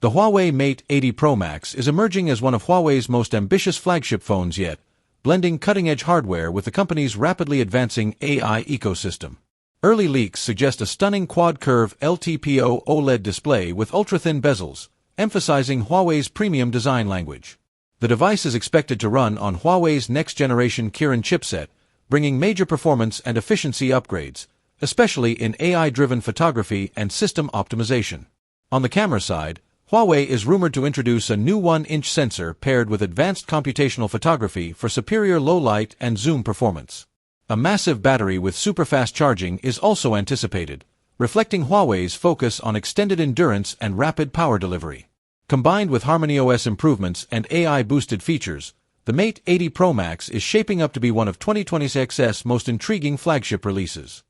The Huawei Mate 80 Pro Max is emerging as one of Huawei's most ambitious flagship phones yet, blending cutting-edge hardware with the company's rapidly advancing AI ecosystem. Early leaks suggest a stunning quad-curve LTPO OLED display with ultra-thin bezels, emphasizing Huawei's premium design language. The device is expected to run on Huawei's next-generation Kirin chipset, bringing major performance and efficiency upgrades, especially in AI-driven photography and system optimization. On the camera side, Huawei is rumored to introduce a new 1-inch sensor paired with advanced computational photography for superior low-light and zoom performance. A massive battery with super-fast charging is also anticipated, reflecting Huawei's focus on extended endurance and rapid power delivery. Combined with HarmonyOS improvements and AI-boosted features, the Mate 80 Pro Max is shaping up to be one of 2026's most intriguing flagship releases.